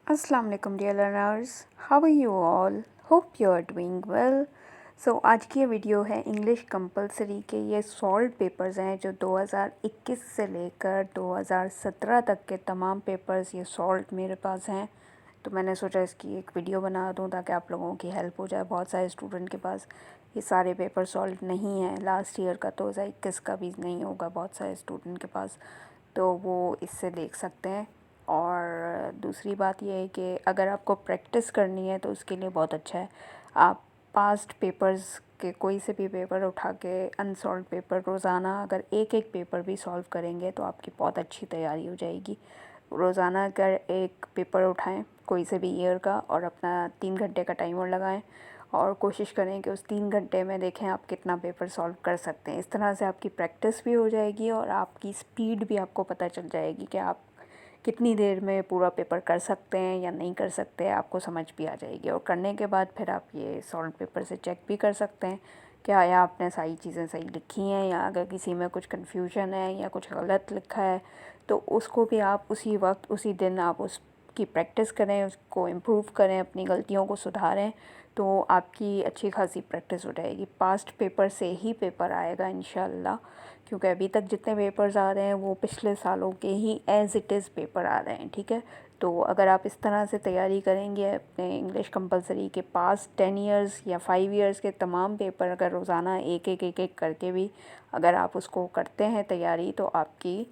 अस्सलाम वालेकुम dear learners, how are you all? Hope you are doing well. आज की ये वीडियो है इंग्लिश कंपलसरी के ये सॉल्व पेपर्स हैं जो 2021 से लेकर 2017 तक के तमाम पेपर्स ये सॉल्व मेरे पास हैं। तो मैंने सोचा इसकी एक वीडियो बना दूं ताकि आप लोगों की हेल्प हो जाए। बहुत सारे स्टूडेंट के पास ये सारे पेपर सॉल्व नहीं हैं, लास्ट ईयर का 2021 का भी नहीं होगा बहुत सारे स्टूडेंट के पास, तो वो इससे देख सकते हैं। और दूसरी बात यह है कि अगर आपको प्रैक्टिस करनी है तो उसके लिए बहुत अच्छा है। आप पास्ट पेपर्स के कोई से भी पेपर उठा के अनसॉल्व पेपर रोज़ाना अगर एक एक पेपर भी सॉल्व करेंगे तो आपकी बहुत अच्छी तैयारी हो जाएगी। रोज़ाना अगर एक पेपर उठाएं कोई से भी ईयर का और अपना 3 घंटे का टाइमर लगाएं और कोशिश करें कि उस 3 घंटे में देखें आप कितना पेपर सॉल्व कर सकते हैं। इस तरह से आपकी प्रैक्टिस भी हो जाएगी और आपकी स्पीड भी आपको पता चल जाएगी कि आप कितनी देर में पूरा पेपर कर सकते हैं या नहीं कर सकते, आपको समझ भी आ जाएगी। और करने के बाद फिर आप ये सॉल्व पेपर से चेक भी कर सकते हैं कि आया आपने सारी चीज़ें सही लिखी हैं या अगर किसी में कुछ कन्फ्यूजन है या कुछ गलत लिखा है तो उसको भी आप उसी वक्त उसी दिन आप उसकी प्रैक्टिस करें, उसको इम्प्रूव करें, अपनी गलतियों को सुधारें, तो आपकी अच्छी खासी प्रैक्टिस हो जाएगी। पास्ट पेपर से ही पेपर आएगा इंशाल्लाह, क्योंकि अभी तक जितने पेपर्स आ रहे हैं वो पिछले सालों के ही एज़ इट इज़ पेपर आ रहे हैं। ठीक है, तो अगर आप इस तरह से तैयारी करेंगे अपने इंग्लिश कंपलसरी के पास 10 इयर्स या 5 इयर्स के तमाम पेपर अगर रोज़ाना एक एक करके भी अगर आप उसको करते हैं तैयारी, तो आपकी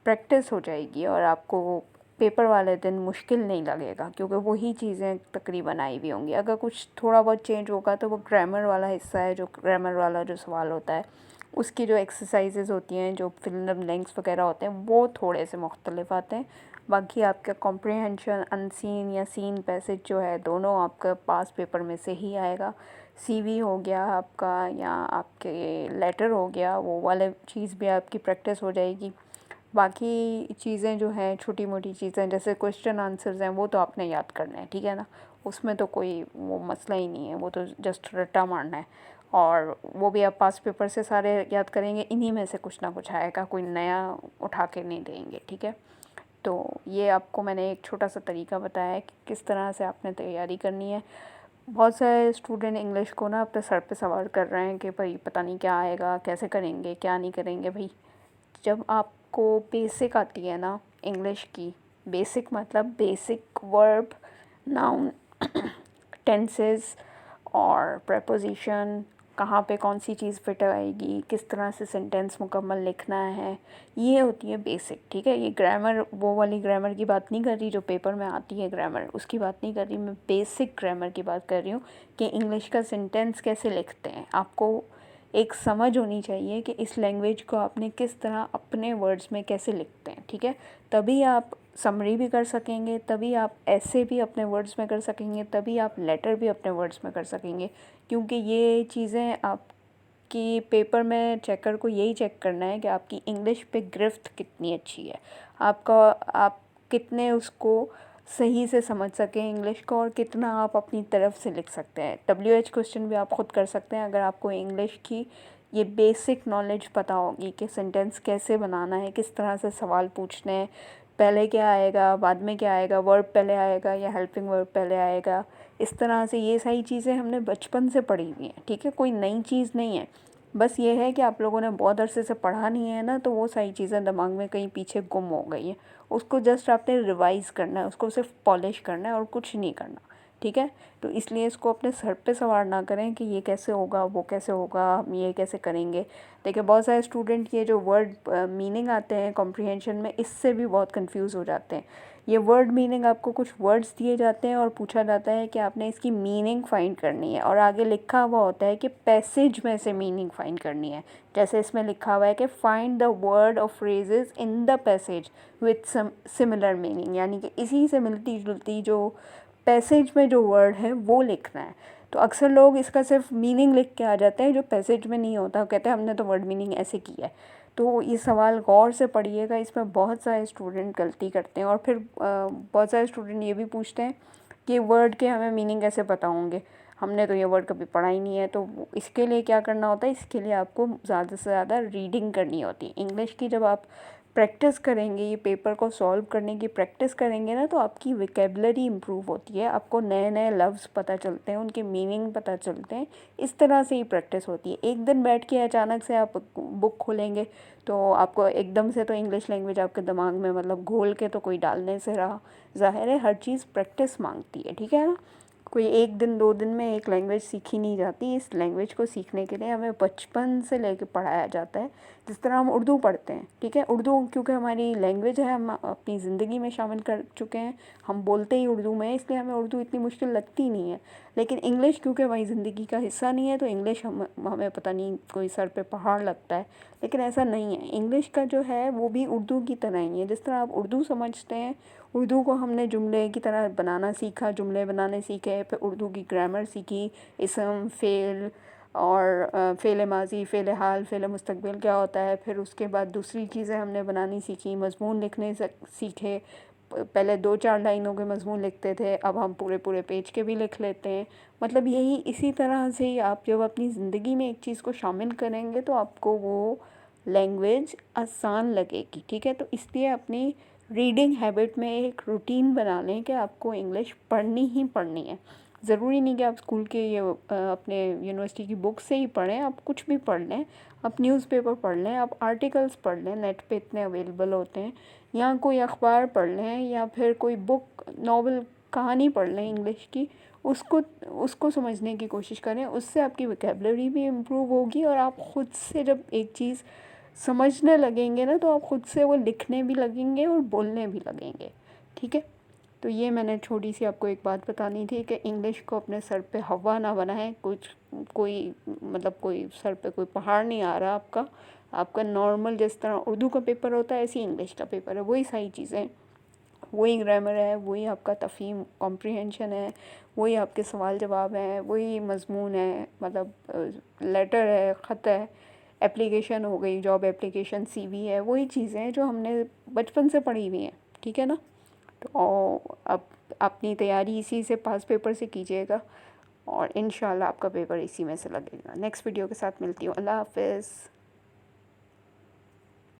प्रैक्टिस हो जाएगी और आपको पेपर वाले दिन मुश्किल नहीं लगेगा, क्योंकि वही चीज़ें तकरीबन आई हुई होंगी। अगर कुछ थोड़ा बहुत चेंज होगा तो वो ग्रामर वाला हिस्सा है, जो ग्रामर वाला जो सवाल होता है उसकी जो एक्सरसाइजेज़ होती हैं, जो फिल इन द ब्लैंक्स वगैरह होते हैं, वो थोड़े से मुख्तलिफ आते हैं। बाकी आपका कॉम्प्रिहेंशन अनसीन या सीन पैसेज जो है दोनों आपका पास पेपर में से ही आएगा। सीवी हो गया आपका या आपके लेटर हो गया, वो वाले चीज़ भी आपकी प्रैक्टिस हो जाएगी। बाकी चीज़ें जो हैं छोटी मोटी चीज़ें जैसे क्वेश्चन आंसर्स हैं वो तो आपने याद करना है, ठीक है ना, उसमें तो कोई वो मसला ही नहीं है, वो तो जस्ट रट्टा मारना है। और वो भी आप पास पेपर से सारे याद करेंगे, इन्हीं में से कुछ ना कुछ आएगा, कोई नया उठा के नहीं देंगे। ठीक है, तो ये आपको मैंने एक छोटा सा तरीका बताया है कि किस तरह से आपने तैयारी करनी है। बहुत सारे स्टूडेंट इंग्लिश को ना अपने सर पे सवार कर रहे हैं कि भाई पता नहीं क्या आएगा, कैसे करेंगे, क्या नहीं करेंगे। भाई जब आपको बेसिक आती है ना इंग्लिश की, बेसिक मतलब बेसिक वर्ब, नाउन, टेंसेस और प्रेपोजिशन, कहाँ पे कौन सी चीज़ फिट आएगी, किस तरह से सेंटेंस मुकम्मल लिखना है, ये होती है बेसिक। ठीक है, ये ग्रामर वो वाली ग्रामर की बात नहीं कर रही जो पेपर में आती है ग्रामर, उसकी बात नहीं कर रही मैं, बेसिक ग्रामर की बात कर रही हूँ कि इंग्लिश का सेंटेंस कैसे लिखते हैं। आपको एक समझ होनी चाहिए कि इस लैंग्वेज को आपने किस तरह अपने वर्ड्स में कैसे लिखते हैं। ठीक है, तभी आप समरी भी कर सकेंगे, तभी आप ऐसे भी अपने वर्ड्स में कर सकेंगे, तभी आप लेटर भी अपने वर्ड्स में कर सकेंगे। क्योंकि ये चीज़ें आपकी पेपर में चेकर को यही चेक करना है कि आपकी इंग्लिश पे गिरफ्त कितनी अच्छी है, आपका आप कितने उसको सही से समझ सकें इंग्लिश को, और कितना आप अपनी तरफ से लिख सकते हैं। WH क्वेश्चन भी आप ख़ुद कर सकते हैं अगर आपको इंग्लिश की ये बेसिक नॉलेज पता होगी कि सेंटेंस कैसे बनाना है, किस तरह से सवाल पूछने हैं, पहले क्या आएगा, बाद में क्या आएगा, वर्ब पहले आएगा या हेल्पिंग वर्ब पहले आएगा। इस तरह से ये सारी चीज़ें हमने बचपन से पढ़ी हुई हैं। ठीक है, कोई नई चीज़ नहीं है, बस ये है कि आप लोगों ने बहुत अरसे से पढ़ा नहीं है ना, तो वो सारी चीज़ें दिमाग में कहीं पीछे गुम हो गई हैं। उसको जस्ट आपने रिवाइज़ करना है, उसको सिर्फ पॉलिश करना है और कुछ नहीं करना। ठीक है, तो इसलिए इसको अपने सर पे सवार ना करें कि ये कैसे होगा, वो कैसे होगा, हम ये कैसे करेंगे। देखिए बहुत सारे स्टूडेंट ये जो वर्ड मीनिंग आते हैं कॉम्प्रिहेंशन में, इससे भी बहुत कंफ्यूज हो जाते हैं। ये वर्ड मीनिंग आपको कुछ वर्ड्स दिए जाते हैं और पूछा जाता है कि आपने इसकी मीनिंग फाइंड करनी है, और आगे लिखा हुआ होता है कि पैसेज में से मीनिंग फाइंड करनी है। जैसे इसमें लिखा हुआ है कि फाइंड द वर्ड और phrases in the passage with some similar meaning, यानी कि इसी से मिलती जुलती जो पैसेज में जो वर्ड है वो लिखना है। तो अक्सर लोग इसका सिर्फ मीनिंग लिख के आ जाते हैं जो पैसेज में नहीं होता, कहते हैं हमने तो वर्ड मीनिंग ऐसे किया है। तो ये सवाल गौर से पढ़िएगा, इसमें बहुत सारे स्टूडेंट गलती करते हैं। और फिर बहुत सारे स्टूडेंट ये भी पूछते हैं कि वर्ड के हमें मीनिंग कैसे पता होंगे, हमने तो ये वर्ड कभी पढ़ा ही नहीं है। तो इसके लिए क्या करना होता है, इसके लिए आपको ज़्यादा से ज़्यादा रीडिंग करनी होती है। इंग्लिश की जब आप प्रैक्टिस करेंगे, ये पेपर को सॉल्व करने की प्रैक्टिस करेंगे ना, तो आपकी वोकैबुलरी इम्प्रूव होती है, आपको नए नए लफ्ज़ पता चलते हैं, उनके मीनिंग पता चलते हैं। इस तरह से ही प्रैक्टिस होती है। एक दिन बैठ के अचानक से आप बुक खोलेंगे तो आपको एकदम से तो इंग्लिश लैंग्वेज आपके दिमाग में मतलब घोल के तो कोई डालने से रहा। ज़ाहिर है हर चीज़ प्रैक्टिस मांगती है, ठीक है ना। कोई एक दिन 2 दिन में एक लैंग्वेज सीखी नहीं जाती। इस लैंग्वेज को सीखने के लिए हमें बचपन से लेके पढ़ाया जाता है। जिस तरह हम उर्दू पढ़ते हैं, ठीक है, उर्दू क्योंकि हमारी लैंग्वेज है, हम अपनी ज़िंदगी में शामिल कर चुके हैं, हम बोलते ही उर्दू में, इसलिए हमें उर्दू इतनी मुश्किल लगती नहीं है। लेकिन इंग्लिश क्योंकि हमारी ज़िंदगी का हिस्सा नहीं है, तो इंग्लिश हमें पता नहीं कोई सर पे पहाड़ लगता है। लेकिन ऐसा नहीं है, इंग्लिश का जो है वो भी उर्दू की तरह ही है। जिस तरह आप उर्दू समझते हैं, उर्दू को हमने जुमले की तरह बनाना सीखा, जुमले बनाने सीखे, फिर उर्दू की ग्रामर सीखी, इसम, फ़ेल और फ़ेल माज़ी, फ़ेल हाल, फ़ेल मुस्तक़बिल क्या होता है। फिर उसके बाद दूसरी चीज़ें हमने बनानी सीखी, मज़मून लिखने सीखे। पहले 2-4 लाइनों के मज़मून लिखते थे, अब हम पूरे पूरे पेज के भी लिख लेते हैं। मतलब यही इसी तरह से ही आप जब अपनी ज़िंदगी में एक चीज़ को शामिल करेंगे तो आपको वो लैंग्वेज आसान लगेगी, ठीक है। तो इसलिए अपनी रीडिंग हैबिट में एक रूटीन बना लें कि आपको इंग्लिश पढ़नी ही पढ़नी है। ज़रूरी नहीं कि आप स्कूल के ये अपने यूनिवर्सिटी की बुक से ही पढ़ें, आप कुछ भी पढ़ लें, आप न्यूज़पेपर पढ़ लें, आप आर्टिकल्स पढ़ लें, नेट पे इतने अवेलेबल होते हैं, या कोई अखबार पढ़ लें, या फिर कोई बुक, नॉवल, कहानी पढ़ लें इंग्लिश की। उसको उसको समझने की कोशिश करें, उससे आपकी वोकैबुलरी भी इम्प्रूव होगी और आप ख़ुद से जब एक चीज़ समझने लगेंगे ना, तो आप ख़ुद से वो लिखने भी लगेंगे और बोलने भी लगेंगे, ठीक है। तो ये मैंने छोटी सी आपको एक बात बतानी थी कि इंग्लिश को अपने सर पे हवा ना बनाएं। कोई मतलब कोई सर पे कोई पहाड़ नहीं आ रहा आपका। आपका नॉर्मल जिस तरह उर्दू का पेपर होता है, ऐसे ही इंग्लिश का पेपर है, वही सारी चीज़ें, वही ग्रामर है, वही आपका तफ़हीम कॉम्प्रिहेंशन है, वही आपके सवाल जवाब हैं, वही मज़मून है, मतलब लेटर है, ख़त है, एप्लीकेशन हो गई, जॉब एप्लीकेशन, सीवी है, वही चीज़ें हैं जो हमने बचपन से पढ़ी हुई हैं, ठीक है ना। तो अब अपनी तैयारी इसी से, पास पेपर से कीजिएगा और इंशाल्लाह आपका पेपर इसी में से लगेगा। नेक्स्ट वीडियो के साथ मिलती हूँ। अल्लाह हाफ़िज़।